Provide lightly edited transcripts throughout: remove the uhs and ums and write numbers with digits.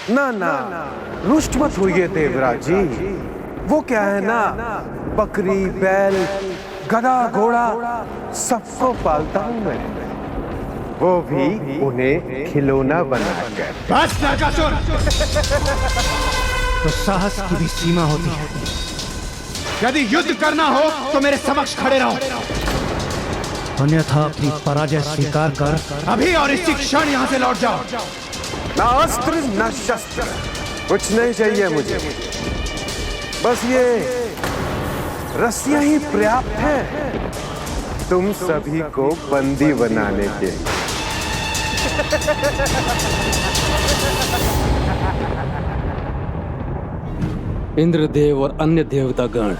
ना ना, रुष्ट मत होइए देवराज जी। वो क्या है ना, बकरी बैल गधा घोड़ा सबको पालता हूं मैं, वो भी उन्हें खिलौना बनाकर। बस नरकासुर! तो साहस की भी सीमा होती है। यदि युद्ध करना हो तो मेरे समक्ष खड़े रहो, अन्यथा अपनी पराजय स्वीकार कर अभी और इसी क्षण यहाँ से लौट जाओ। ना अस्त्र ना शस्त्र, कुछ नहीं चाहिए मुझे, बस ये रस्सियां ही पर्याप्त है तुम सभी को बंदी बनाने के लिए। इंद्रदेव और अन्य देवतागण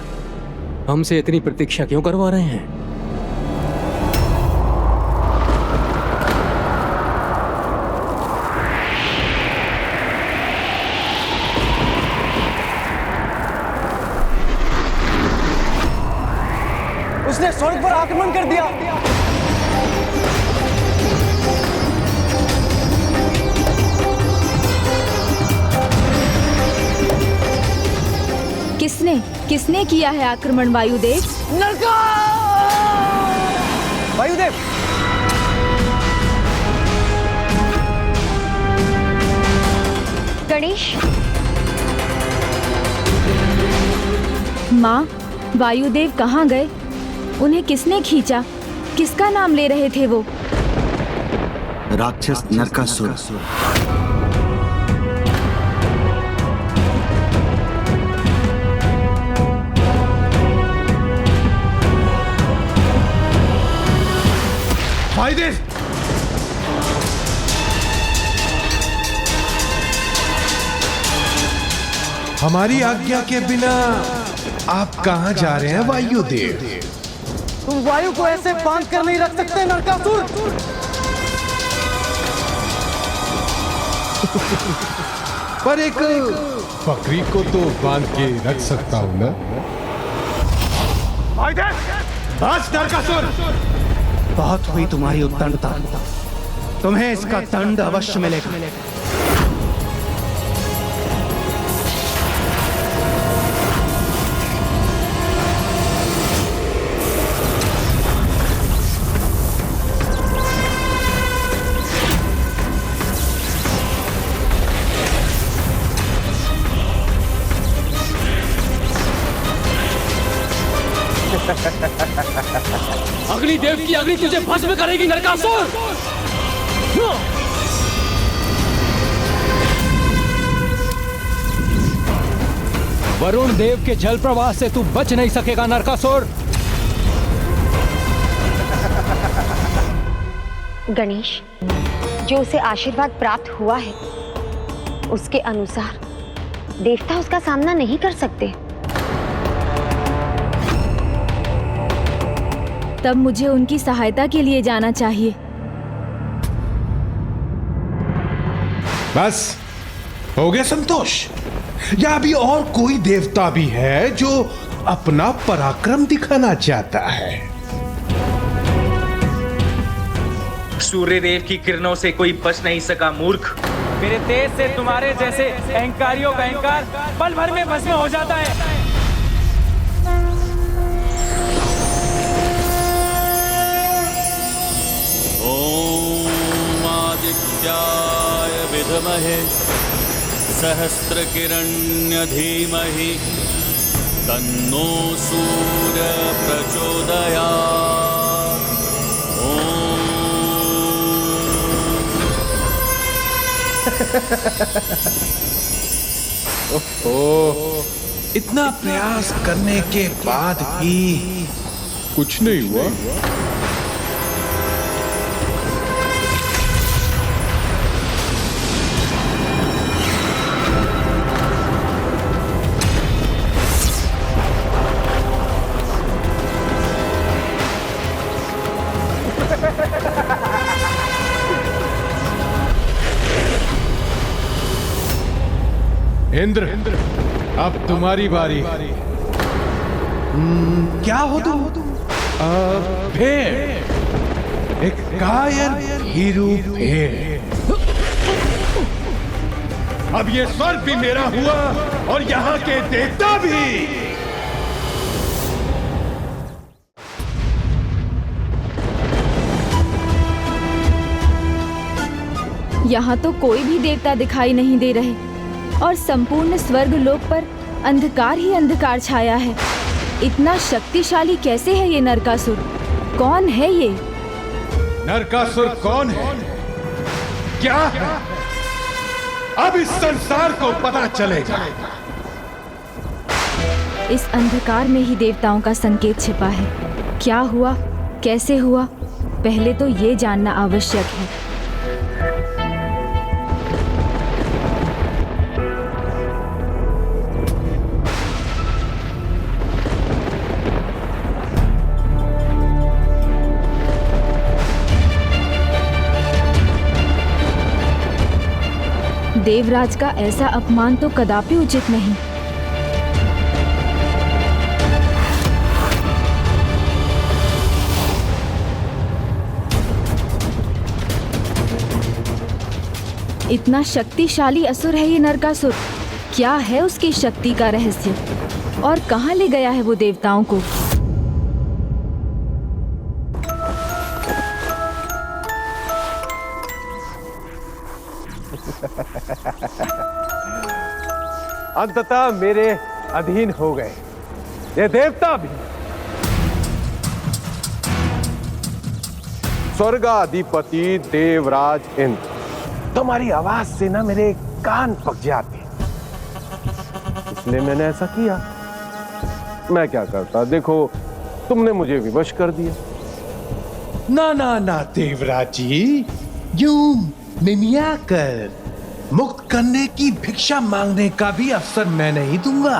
हमसे इतनी प्रतीक्षा क्यों करवा रहे हैं? उसने स्वर्ग पर आक्रमण कर दिया। किसने किया है आक्रमण वायुदेव? नरका! वायुदेव! गणेश! माँ, वायुदेव कहाँ गए? उन्हें किसने खींचा? किसका नाम ले रहे थे वो? राक्षस नरकासुर। वायुदेव! हमारी आज्ञा के बिना आप कहां जा रहे हैं वायुदेव? तुम वायु को ऐसे बांध कर नहीं रख सकते नरकासुर। पर एक बकरी को तो बांध के रख सकता हूं ना। बस नरकासुर! बहुत हुई तुम्हारी उद्दंडता, तुम्हें इसका दंड अवश्य मिलेगा। अग्निदेव की अग्नि तुझे भस्म करेगी नरकासुर! वरुण देव के जल प्रवाह से तू बच नहीं सकेगा नरकासुर। गणेश, जो उसे आशीर्वाद प्राप्त हुआ है उसके अनुसार देवता उसका सामना नहीं कर सकते। तब मुझे उनकी सहायता के लिए जाना चाहिए। बस हो गया संतोष? या अभी और कोई देवता भी है जो अपना पराक्रम दिखाना चाहता है? सूर्यदेव की किरणों से कोई बच नहीं सका मूर्ख। मेरे तेज से तुम्हारे जैसे अहंकारियों का अहंकार पल भर में भस्म हो जाता है। ओम आदित्याय विद्महे सहस्रकिरण्य धीमहि तन्नो सूर्य प्रचोदयात्। ओह, इतना प्रयास करने के बाद भी कुछ नहीं हुआ। इंद्र, अब तुम्हारी बारी। क्या हो तुम? भेड़, एक कायर भीरू भेड़। अब ये स्वर्ग भी मेरा हुआ और यहाँ के देवता भी। यहाँ तो कोई भी देवता दिखाई नहीं दे रहे और संपूर्ण स्वर्ग लोक पर अंधकार ही अंधकार छाया है। इतना शक्तिशाली कैसे है ये नरकासुर? कौन है ये? नरकासुर कौन है, क्या है, अब इस संसार को पता चलेगा। इस अंधकार में ही देवताओं का संकेत छिपा है। क्या हुआ, कैसे हुआ, पहले तो ये जानना आवश्यक है। देवराज का ऐसा अपमान तो कदापि उचित नहीं। इतना शक्तिशाली असुर है ये नरकासुर। क्या है उसकी शक्ति का रहस्य और कहाँ ले गया है वो देवताओं को? अंततः मेरे अधीन हो गए ये देवता भी। स्वर्गाधिपति देवराज इंद्र, तुम्हारी आवाज से ना मेरे कान पक जाते, इसलिए मैंने ऐसा किया। मैं क्या करता, देखो तुमने मुझे विवश कर दिया। ना ना ना देवराज जी, यूं मिमिया कर मुक्त करने की भिक्षा मांगने का भी अवसर मैं नहीं दूंगा,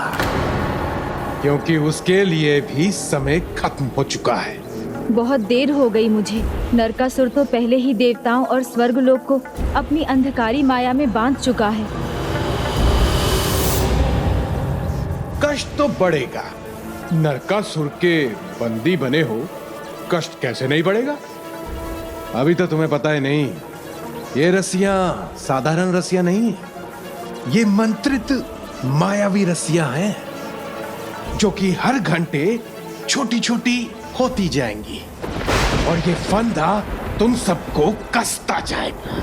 क्योंकि उसके लिए भी समय खत्म हो चुका है। बहुत देर हो गई मुझे। नरकासुर तो पहले ही देवताओं और स्वर्गलोक को अपनी अंधकारी माया में बांध चुका है। कष्ट तो बढ़ेगा, नरकासुर के बंदी बने हो, कष्ट कैसे नहीं बढ़ेगा? अभी तो तुम्हें पता ही नहीं, ये रस्सियां साधारण रस्सियां नहीं, ये मंत्रित मायावी रस्सियां हैं, जो कि हर घंटे छोटी छोटी होती जाएंगी और ये फंदा तुम सबको कसता जाएगा।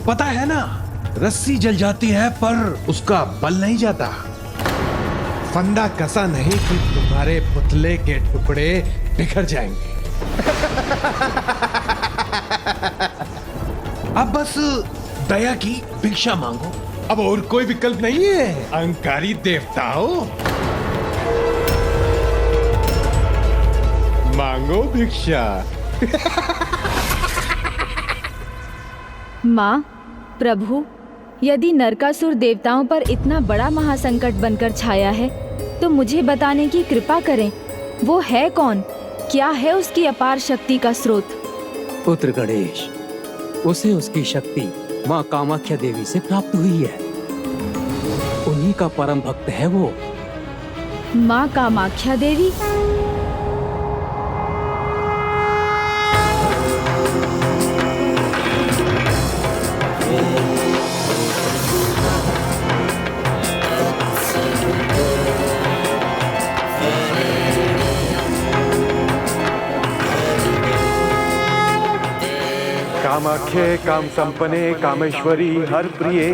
पता है ना, रस्सी जल जाती है पर उसका बल नहीं जाता। फंदा कसा नहीं कि तुम्हारे पुतले के टुकड़े बिखर जाएंगे। अब बस दया की भिक्षा मांगो, अब और कोई विकल्प नहीं है अहंकारी देवताओं। मांगो भिक्षा। माँ, प्रभु, यदि नरकासुर देवताओं पर इतना बड़ा महासंकट बनकर छाया है तो मुझे बताने की कृपा करें। वो है कौन? क्या है उसकी अपार शक्ति का स्रोत? पुत्र गणेश, उसे उसकी शक्ति माँ कामाख्या देवी से प्राप्त हुई है। उन्हीं का परम भक्त है वो। माँ कामाख्या देवी? कामाख्ये काम संपन्ने कामेश्वरी हर प्रिये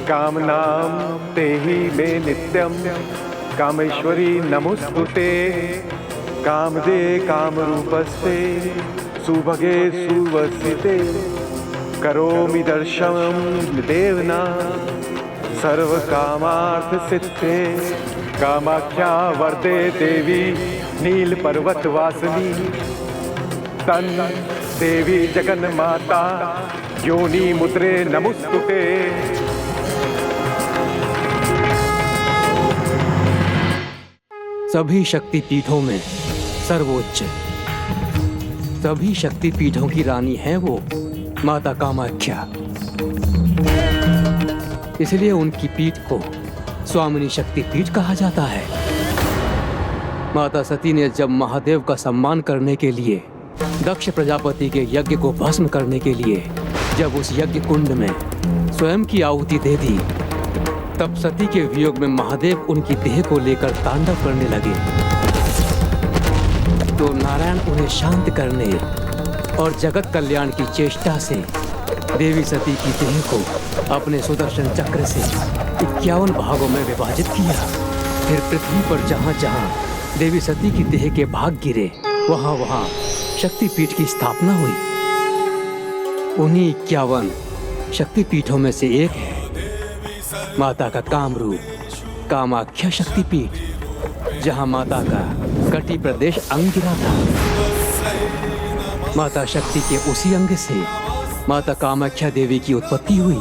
कामनाम तेहि मे नित्यम कामेश्वरी नमोस्तुते कामदे कामरूपस्ते सुभगे सुवसिते करोमि दर्शनम देवना सर्व कामार्थ सिद्धे कामाख्या वरदे देवी नील पर्वत वासिनी तन देवी जगन माता योनि मुद्रे नमोस्तुते। सभी शक्तिपीठों में सर्वोच्च, सभी शक्तिपीठों की रानी है वो माता कामाख्या। इसलिए उनकी पीठ को स्वामिनी शक्तिपीठ कहा जाता है। माता सती ने जब महादेव का सम्मान करने के लिए दक्ष प्रजापति के यज्ञ को भस्म करने के लिए जब उस यज्ञ कुंड में स्वयं की आहुति दे दी, तब सती के वियोग में महादेव उनकी देह को लेकर तांडव करने लगे। तो नारायण उन्हें शांत करने और जगत कल्याण की चेष्टा से देवी सती की देह को अपने सुदर्शन चक्र से 51 भागों में विभाजित किया। फिर पृथ्वी पर जहाँ जहाँ देवी सती की देह के भाग गिरे, वहाँ वहाँ शक्तिपीठ की स्थापना हुई। उन्हीं 51 शक्तिपीठों में से एक है माता का कामरूप कामाख्या शक्तिपीठ, जहाँ माता का कटी प्रदेश अंग गिरा था। माता शक्ति के उसी अंग से माता कामाख्या देवी की उत्पत्ति हुई।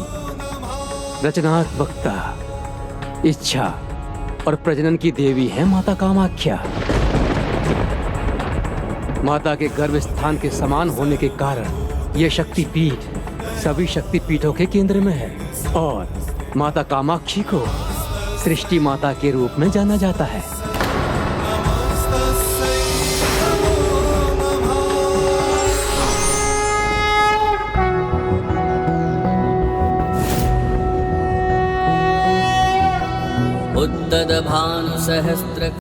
रचनात्मकता, इच्छा और प्रजनन की देवी है माता कामाख्या। माता के गर्भ स्थान के समान होने के कारण यह शक्तिपीठ सभी शक्तिपीठों के केंद्र में है और माता कामाक्षी को सृष्टि माता के रूप में जाना जाता है। उद्दद भानु सहस्त्र